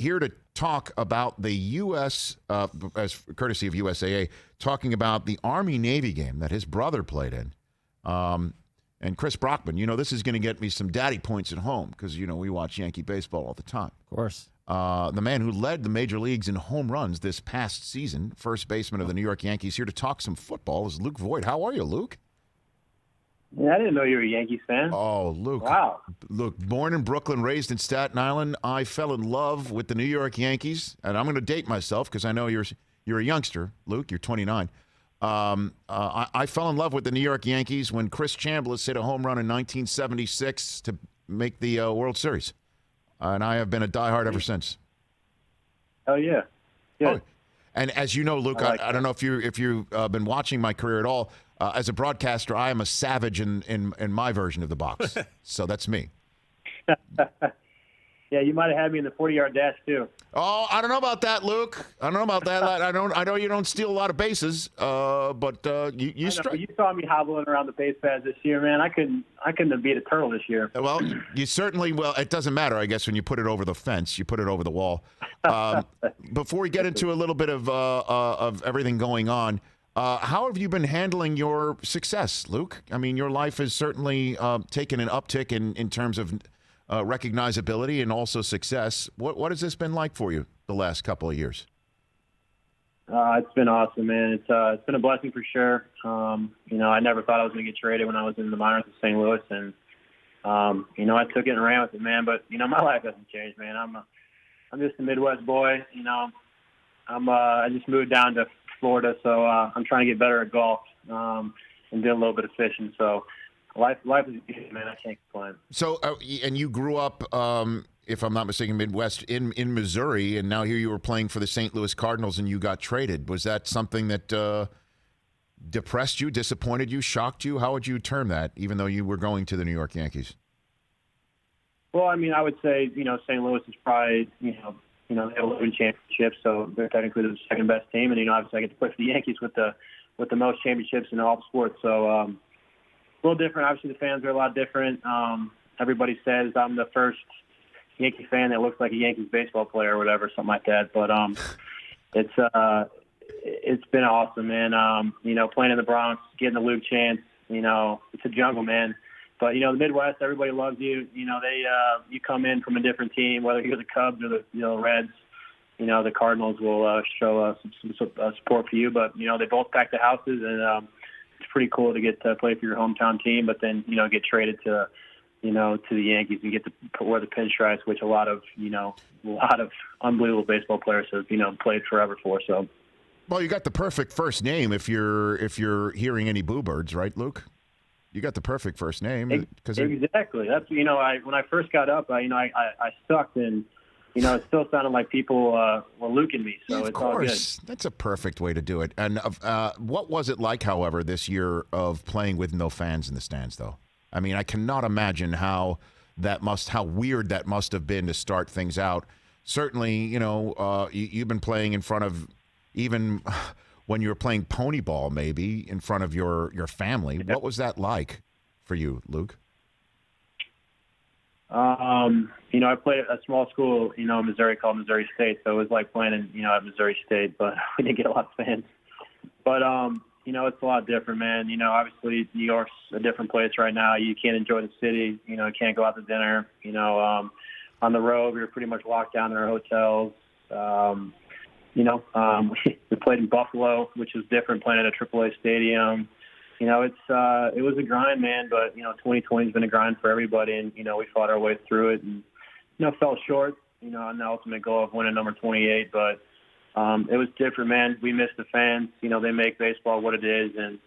here to talk about the U.S., as courtesy of USAA, talking about the Army-Navy game that his brother played in. And Chris Brockman, this is going to get me some daddy points at home because, we watch Yankee baseball all the time. Of course. The man who led the major leagues in home runs this past season, first baseman of the New York Yankees, here to talk some football is Luke Voit. How are you, Luke? Yeah, I didn't know you were a Yankees fan. Oh, Luke. Wow. Luke, born in Brooklyn, raised in Staten Island, I fell in love with the New York Yankees. And I'm going to date myself because I know you're a youngster, Luke. You're 29. I fell in love with the New York Yankees when Chris Chambliss hit a home run in 1976 to make the World Series. And I have been a diehard ever since. Oh, yeah. Yeah. Oh, and as you know, Luke, I don't know if you've been watching my career at all. As a broadcaster, I am a savage in my version of the box. So that's me. Yeah, you might have had me in the 40-yard dash, too. Oh, I don't know about that, Luke. I don't know about that. I know you don't steal a lot of bases, but you You saw me hobbling around the base paths this year, man. I couldn't have beat a turtle this year. Well, you certainly will. It doesn't matter, I guess, when you put it over the fence. You put it over the wall. Before we get into a little bit of everything going on, how have you been handling your success, Luke? I mean, your life has certainly taken an uptick in terms of recognizability and also success. What has this been like for you the last couple of years? It's been awesome, man. It's been a blessing for sure. I never thought I was going to get traded when I was in the minors in St. Louis, and I took it and ran with it, man. But my life hasn't changed, man. I'm just a Midwest boy. I just moved down to Florida, so I'm trying to get better at golf and do a little bit of fishing. So life is good, man. I can't complain. So, and you grew up, if I'm not mistaken, Midwest in Missouri, and now here you were playing for the St. Louis Cardinals, and you got traded. Was that something that depressed you, disappointed you, shocked you? How would you term that, even though you were going to the New York Yankees? Well, I mean, I would say, St. Louis is probably, they have 11 championships, so they're technically the second best team, and obviously I get to play for the Yankees with the most championships in all sports. So a little different. Obviously, the fans are a lot different. Everybody says I'm the first Yankee fan that looks like a Yankees baseball player or whatever, something like that. But it's been awesome, man. Playing in the Bronx, getting the Luke chance. It's a jungle, man. But the Midwest, everybody loves you. You come in from a different team, whether you're the Cubs or the Reds. The Cardinals will show some support for you. But they both pack the houses, and it's pretty cool to get to play for your hometown team. But then get traded to the Yankees and get to wear the pinstripes, which a lot of unbelievable baseball players have played forever for. So, well, you got the perfect first name if you're hearing any boo birds, right, Luke? You got the perfect first name. Exactly. That's when I first got up, I sucked, and it still sounded like people were luking me. So it's all good. That's a perfect way to do it. And what was it like, however, this year of playing with no fans in the stands, though? I mean, I cannot imagine how weird that must have been to start things out. Certainly, you've been playing in front of even when you were playing pony ball, maybe in front of your family. Yeah. What was that like for you, Luke? I played at a small school, in Missouri called Missouri State. So it was like playing at Missouri State, but we didn't get a lot of fans. But, it's a lot different, man. Obviously New York's a different place right now. You can't enjoy the city. You can't go out to dinner. On the road, we were pretty much locked down in our hotels. We played in Buffalo, which was different, playing at a AAA stadium. It was a grind, man, but 2020 has been a grind for everybody, and we fought our way through it, and fell short, on the ultimate goal of winning number 28, but it was different, man. We missed the fans. They make baseball what it is, and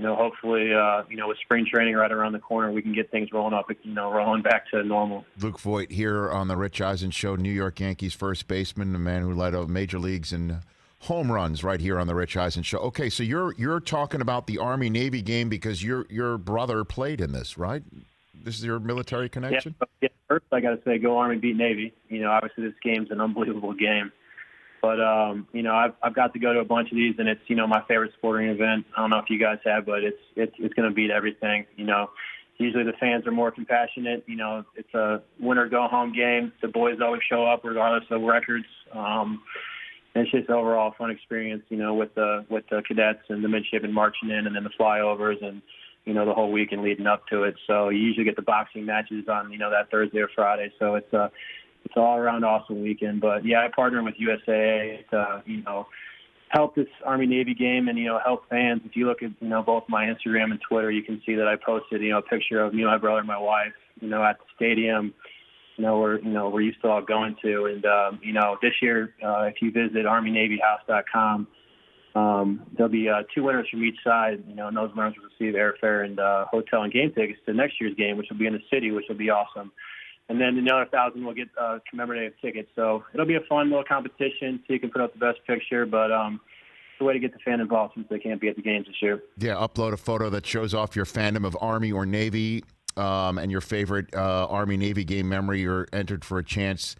hopefully, with spring training right around the corner, we can get things rolling rolling back to normal. Luke Voit here on the Rich Eisen Show, New York Yankees first baseman, a man who led major leagues in home runs right here on the Rich Eisen Show. Okay, so you're talking about the Army-Navy game because your brother played in this, right? This is your military connection? Yeah, first I got to say, go Army, beat Navy. Obviously this game's an unbelievable game. But, I've got to go to a bunch of these, and it's, my favorite sporting event. I don't know if you guys have, but it's going to beat everything. usually the fans are more compassionate. You know, it's a win or go home game. The boys always show up regardless of records. It's just overall a fun experience, you know, with the cadets and the midshipmen marching in, and then the flyovers and, you know, the whole weekend leading up to it. So you usually get the boxing matches on, you know, that Thursday or Friday. So it's an all-around awesome weekend. But, yeah, I partner with USAA to, you know, help this Army-Navy game and, you know, help fans. If you look at, you know, both my Instagram and Twitter, you can see that I posted, you know, a picture of me, my brother, and my wife, you know, at the stadium, we're used to all going to. And, this year, if you visit ArmyNavyHouse.com, there'll be 2 winners from each side, you know, and those winners will receive airfare and hotel and game tickets to next year's game, which will be in the city, which will be awesome. And then another 1,000 will get commemorative tickets. So it'll be a fun little competition so you can put up the best picture. But it's a way to get the fan involved since they can't be at the games this year. Yeah, upload a photo that shows off your fandom of Army or Navy and your favorite Army-Navy game memory. You're entered for a chance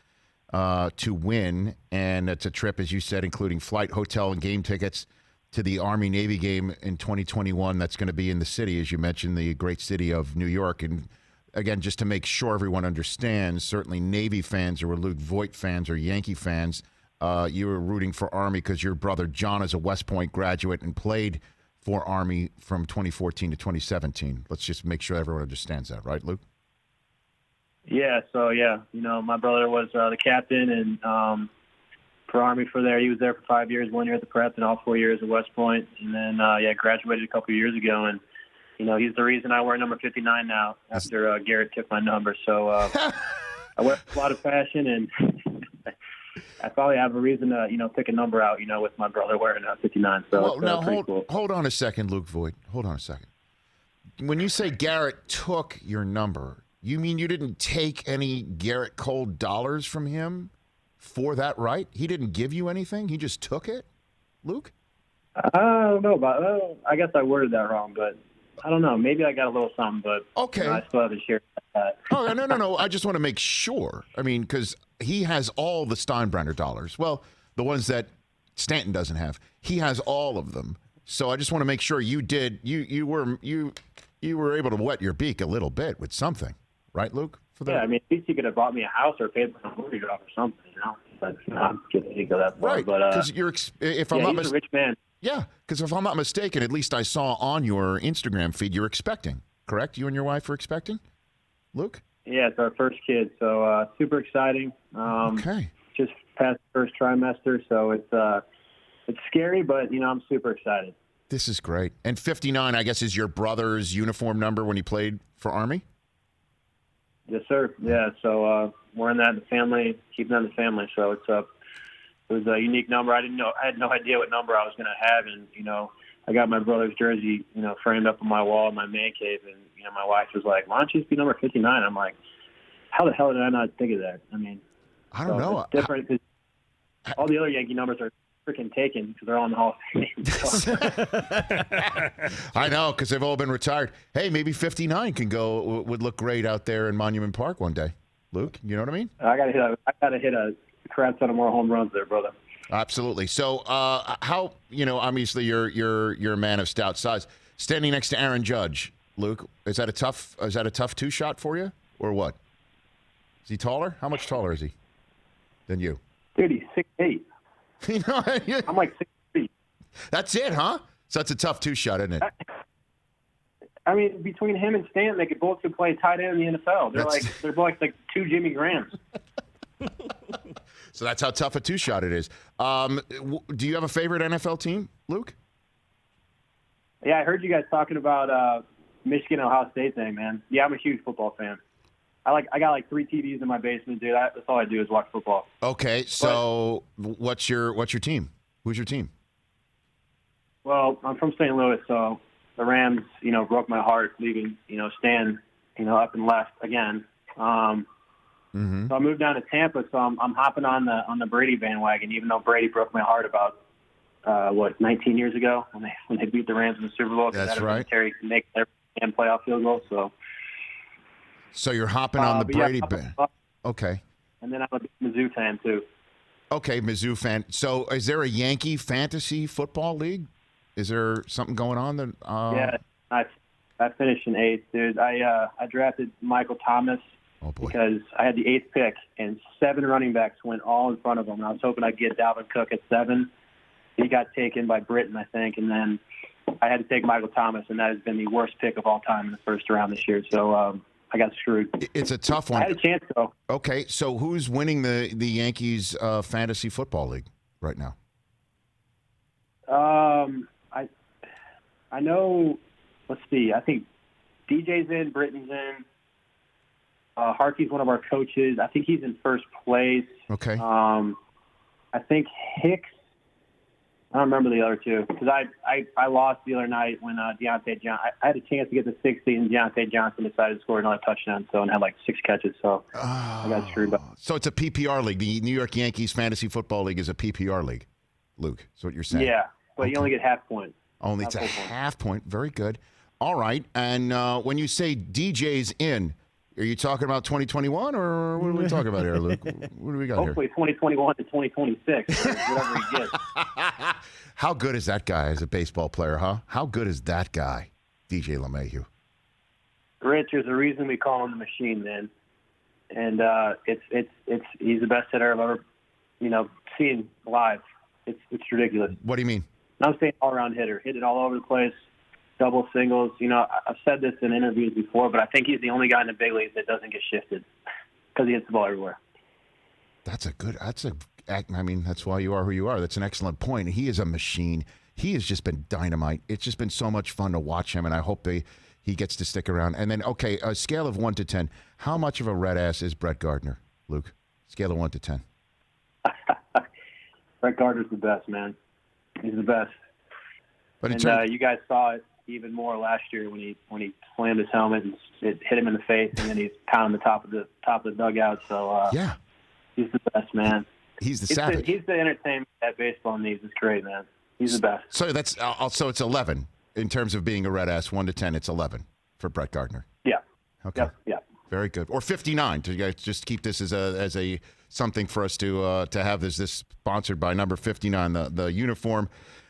to win. And it's a trip, as you said, including flight, hotel, and game tickets to the Army-Navy game in 2021. That's going to be in the city, as you mentioned, the great city of New York. And again, just to make sure everyone understands, certainly Navy fans or Luke Voit fans or Yankee fans, you were rooting for Army because your brother John is a West Point graduate and played for Army from 2014 to 2017. Let's just make sure everyone understands that, right, Luke? Yeah, so, you know, my brother was the captain and for Army he was there for 5 years, 1 year at the prep and all 4 years at West Point. And then, graduated a couple of years ago. And, you know, he's the reason I wear number 59 now after Garrett took my number. So I wear a lot of passion, and I probably have a reason to, you know, pick a number out, you know, with my brother wearing 59. So well, it's now pretty cool. Hold on a second, Luke Voit. Hold on a second. When you say Garrett took your number, you mean you didn't take any Garrett Cole dollars from him for that, right? He didn't give you anything? He just took it, Luke? I don't know I guess I worded that wrong, but I don't know. Maybe I got a little something, but okay. You know, I still have to share that. Oh, no. I just want to make sure. I mean, because he has all the Steinbrenner dollars. Well, the ones that Stanton doesn't have. He has all of them. So I just want to make sure you did. You were able to wet your beak a little bit with something, right, Luke? Yeah, I mean, at least he could have bought me a house or paid for a mortgage off or something, you know. But I'm getting to go that far. Right, but because if I'm not he's a rich man. Yeah, because if I'm not mistaken, at least I saw on your Instagram feed you're expecting, correct? You and your wife are expecting, Luke? Yeah, it's our first kid, so super exciting. Okay. Just past the first trimester, so it's scary, but, you know, I'm super excited. This is great. And 59, I guess, is your brother's uniform number when he played for Army? Yes, sir. Yeah, so we're in that in the family, keeping that in the family, so it was a unique number. I had no idea what number I was going to have, and, you know, I got my brother's jersey, you know, framed up on my wall in my man cave, and, you know, my wife was like, why don't you just be number 59? I'm like, how the hell did I not think of that? I mean, I don't know. It's different because all the other Yankee numbers are freaking taken because they're all in the Hall of Fame. So. I know, because they've all been retired. Hey, maybe 59 would look great out there in Monument Park one day. Luke, you know what I mean? I gotta hit a crap ton of more home runs there, brother. Absolutely. So, how, you know, obviously you're a man of stout size. Standing next to Aaron Judge, Luke, is that a tough two shot for you, or what? Is he taller? How much taller is he than you? Dude, he's 6'8". You know, I'm like 6'3". That's it, huh? So that's a tough two shot, isn't it? I mean, between him and Stanton, they could both play tight end in the NFL. They're both like two Jimmy Grahams. So that's how tough a two shot it is. Do you have a favorite NFL team, Luke? Yeah, I heard you guys talking about Michigan Ohio State thing, man. Yeah, I'm a huge football fan. I got like 3 TVs in my basement, dude. That's all I do is watch football. Okay, so what's your team? Who's your team? Well, I'm from St. Louis, so the Rams, you know, broke my heart leaving, you know, Stan, you know, up and left again. So I moved down to Tampa, so I'm hopping on the Brady bandwagon, even though Brady broke my heart about 19 years ago when they beat the Rams in the Super Bowl. That's right. Terry make their playoff field goal. So you're hopping on the Brady band. Okay. And then I'm a Mizzou fan too. Okay, Mizzou fan. So is there a Yankee fantasy football league? Is there something going on that? Yeah, I I finished in 8th, dude. I drafted Michael Thomas because I had the 8th pick, and 7 running backs went all in front of him. And I was hoping I'd get Dalvin Cook at 7. He got taken by Britton, I think, and then I had to take Michael Thomas, and that has been the worst pick of all time in the first round this year. So I got screwed. It's a tough one. I had a chance, though. Okay, so who's winning the Yankees fantasy football league right now? I know. Let's see. I think DJ's in, Britton's in. Harkey's one of our coaches. I think he's in first place. Okay. I think Hicks. I don't remember the other two because I lost the other night when Deontay Johnson. I had a chance to get to 60, and Deontay Johnson decided to score another touchdown, and had like 6 catches. So I got screwed up. So it's a PPR league. The New York Yankees Fantasy Football League is a PPR league, Luke. That's what you're saying. Yeah, but you only get half points. Only it's a half point. Very good. All right. And when you say DJ's in, are you talking about 2021 or what are we talking about here, Luke? What do we got Hopefully here? 2021 to 2026, whatever he gets. How good is that guy as a baseball player, huh? How good is that guy, DJ LeMahieu? Rich, there's a reason we call him the machine, man. And he's the best hitter I've ever, seen live. It's ridiculous. What do you mean? I'm saying all-around hitter. Hit it all over the place, double, singles. I've said this in interviews before, but I think he's the only guy in the big leagues that doesn't get shifted because he hits the ball everywhere. That's why you are who you are. That's an excellent point. He is a machine. He has just been dynamite. It's just been so much fun to watch him, and I hope he gets to stick around. And then, okay, a scale of 1 to 10, how much of a red ass is Brett Gardner, Luke? Scale of 1 to 10. Brett Gardner's the best, man. He's the best. But you guys saw it even more last year when he slammed his helmet and it hit him in the face, and then he's pounding the top of the dugout. So yeah, he's the best, man. He's the savage. He's the entertainment that baseball needs. It's great, man. He's the best. So that's so it's 11 in terms of being a red ass. 1 to 10, it's 11 for Brett Gardner. Yeah. Okay. Yep. Yeah. Very good. Or 59 to just keep this as a something for us to have this sponsored by number 59, the uniform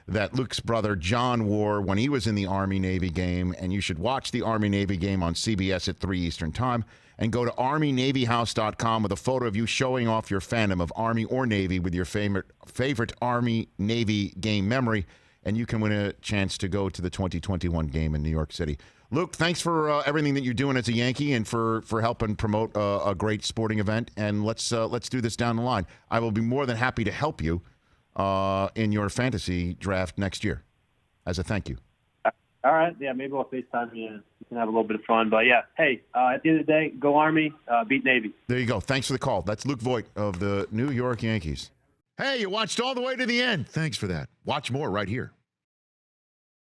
that Luke's brother John wore when he was in the Army-Navy game. And you should watch the Army-Navy game on CBS at 3 Eastern time. And go to ArmyNavyHouse.com with a photo of you showing off your fandom of Army or Navy with your favorite Army-Navy game memory. And you can win a chance to go to the 2021 game in New York City. Luke, thanks for everything that you're doing as a Yankee and for helping promote a great sporting event. And let's do this down the line. I will be more than happy to help you in your fantasy draft next year as a thank you. All right. Yeah, maybe we'll FaceTime you and we can have a little bit of fun. But, yeah, hey, at the end of the day, go Army, beat Navy. There you go. Thanks for the call. That's Luke Voit of the New York Yankees. Hey, you watched all the way to the end. Thanks for that. Watch more right here.